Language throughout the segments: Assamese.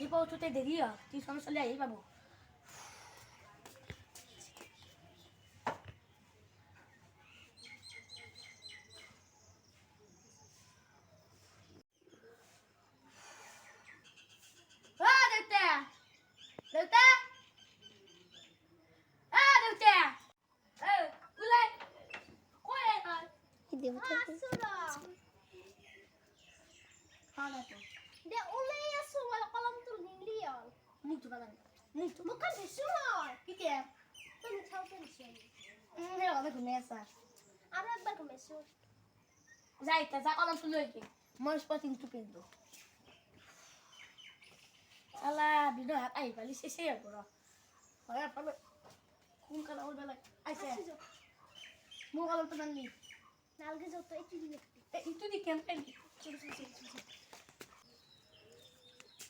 ৰাতিপুৱা উঠোতে দেৰি হয় টিউশ্যন চলি আহি পাব যাই যা কলমটো লৈ কি মই স্পটিংটো পিন্ধো চালা বিনো হাত আহি পালি চেচে হ'ব ৰ হয় পালে সোনকালে কৰিব লাগে আইছে মোৰ কলমটো নানলি নালগে যত এইটো দি কেম পেন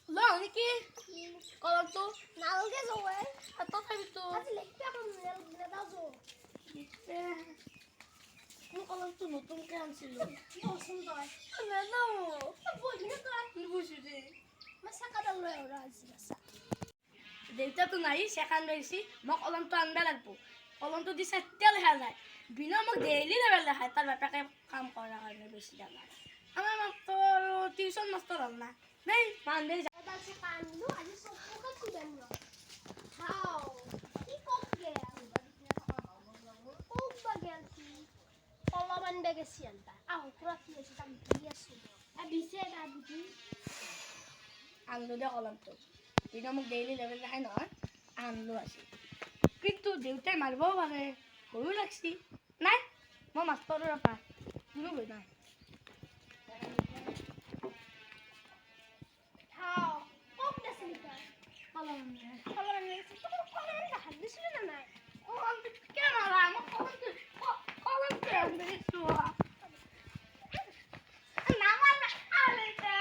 লো নেকি কলমটো নালগে যোৱে তথাপিতো আজি লেখা কম নেদাও যো মোৰ কলমটো নতুনকে আনছিলো কি হলচোন তই নেদাও বহিনে তই কি বুঝি দে মই চাকাডাল লৈ আহৰা আজি আছা দেউতাটো নাই সেখান লৈছি মই কলমটো আনবা লাগব কলমটো দি চাইতে লেখা যায় বিনা মোক ডেইলি লেভেল দেখায় তাৰ বাপেকে কাম কৰাৰ কাৰণে বেছি ডাঙৰ আমাৰ মাষ্টৰ টিউশ্যন মাষ্টৰ হ'ল না দেই বান্ধে এডাল সে কানলো আজি চকুকে খুবেন ৰ খাও কি কক গে কক বাগেল কি কলম আনবে গেছি আনতা আহ পুরা কি আছে তাম দি আছো আ বিছে না বুঝি আনলো দে কলমটো বিনা মোক ডেইলি লেভেল দেখায় নহয় আনলো আছে কিন্তু দেউতাই মারবও পারে ভয়ও লাগছি নাই মই মাষ্টৰৰ পা কোনো ভয় নাই খাও কক দেছিলি তই কলম হাত দিছিলি না নাই কলম কেন মারা মোক কলম দিছো নামার না আলেটা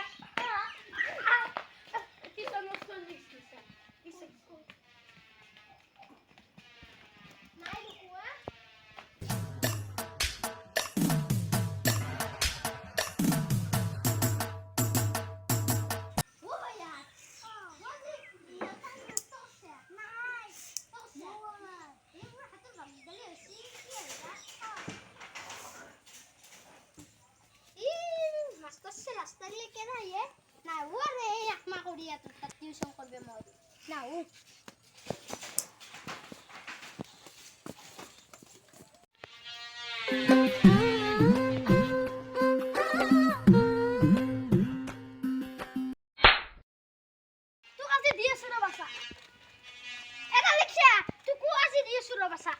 কি সমস্যা দিছিস রাস্তা দিয়ে কেন আইয়ে না ওরে একমা করিয়া তো টিউশন করবে মই না ও তুই আজি দিয়ে সুরা বাসা এটা লিখছে তুই কো আজি দিয়ে সুরা বাসা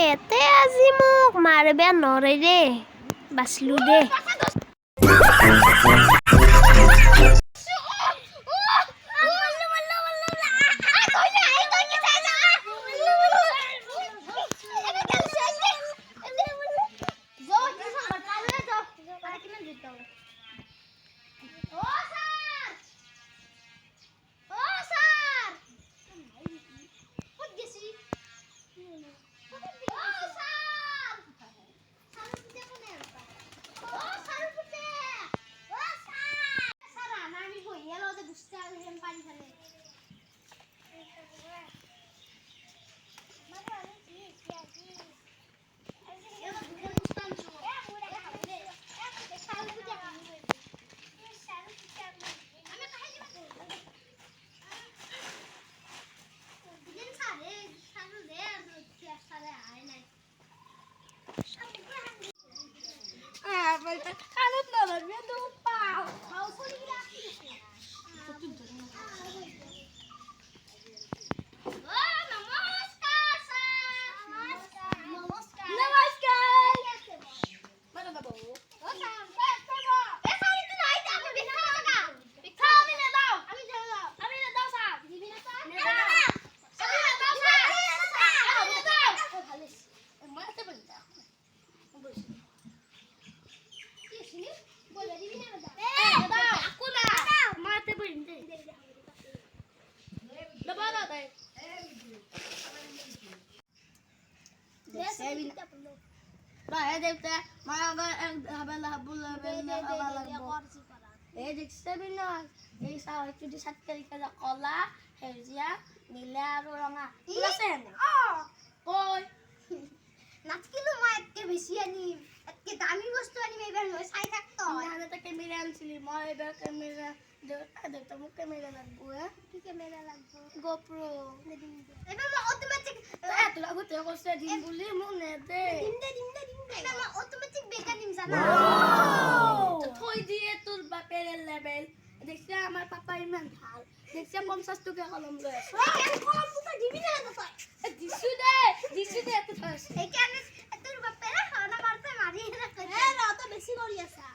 এতে আজি মোক মারবে নরে রে বাসলু দে দেউতা মই আগৰ হাবেলা হাবুলা লাগব এই দেখছে বিনয় এই চাহটো দি 7 তাৰিখে কলা সেউজীয়া নীলা আৰু ৰঙা ঠিক আছে কই নাচকিলো মই এতকে বেছি আনিম এতকে দামী বস্তু আনিম এইবাৰ মই চাই থাকতো এটা কেমেৰা আনিছিলি মই এইবাৰ কেমেৰা দেউতা মোক কেমেৰা লাগব কি কেমেৰা লাগব গোপ্ৰো এইবাৰ মই অটোমেটিক তোৰ আগতে কৈছে দিম বুলি মোক নেদে এইবাৰ মই অটোমেটিক বেগ আনিম জানা থৈ দিয়ে তোৰ বাপেৰে লেবেল দেখছে আমাৰ পাপা ইমান ভাল দেখছে 50 টকা কলম লৈ আছে কলম দুটা দিবি না তই দিছো দে এত থৈছে এইকাৰণে তোৰ বাপেৰে খানা মাৰতে মাৰি ৰাখে তই বেছি কৰি আছা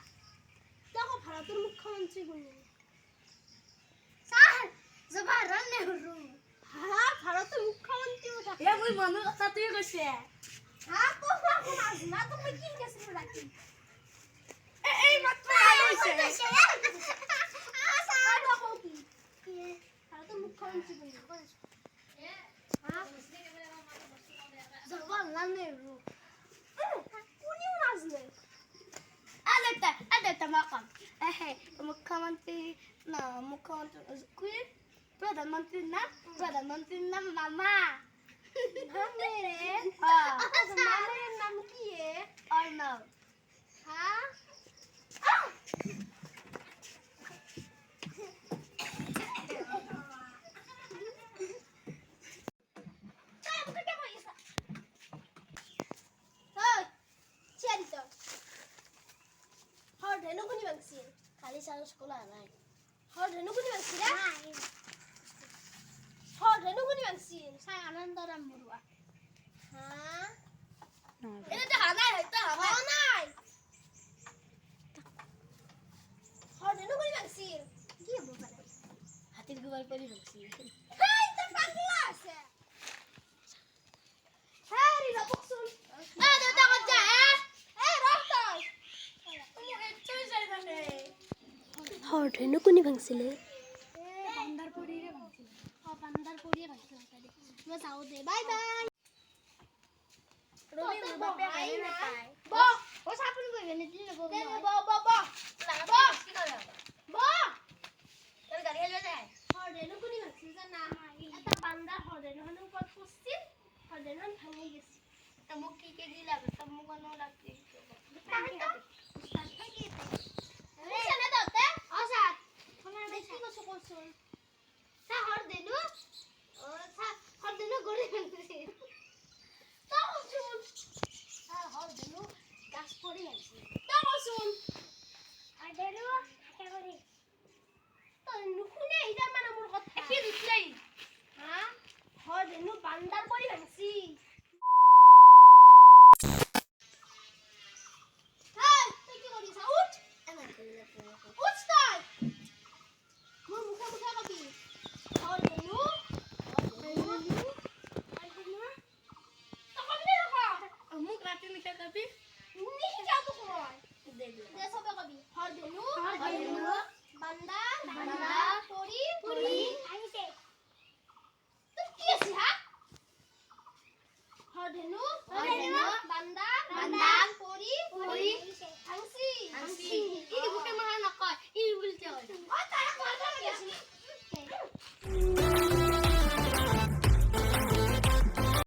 তই ভাৰতৰ মুখ্যমন্ত্ৰী কোন স্যাৰ জৱাহৰলাল নেহৰু ভাৰতৰ মুখ্যমন্ত্ৰী মই মনৰ কথাটোৱে কৈছে তুমি কি কৈছিলো ৰাতি এই মাত্ৰ কৈছে ভাৰতৰ মুখ্যমন্ত্ৰী কোন জৱাহৰলাল নেহৰু কোনেও নাজনে দেউতা মই কম মুখ্যমন্ত্ৰী প্ৰধানমন্ত্ৰীৰ নাম মামা মামাৰ নাম কি অৰ্ণৱ কালি চাৰ স্কুল অহা নাই আনন্দৰাম বৰুৱা এটা হানাই হয়তো হানাই কি হ'ব পাৰে হাতীৰ গোবৰ কৰি ভাবছি হৰধেনু কোনে ভাঙছিলে মই যাওঁ দে বাই বাই মোক কি কি দিলা মোক লাগছে বান্দাৰ কৰি ভাঙছি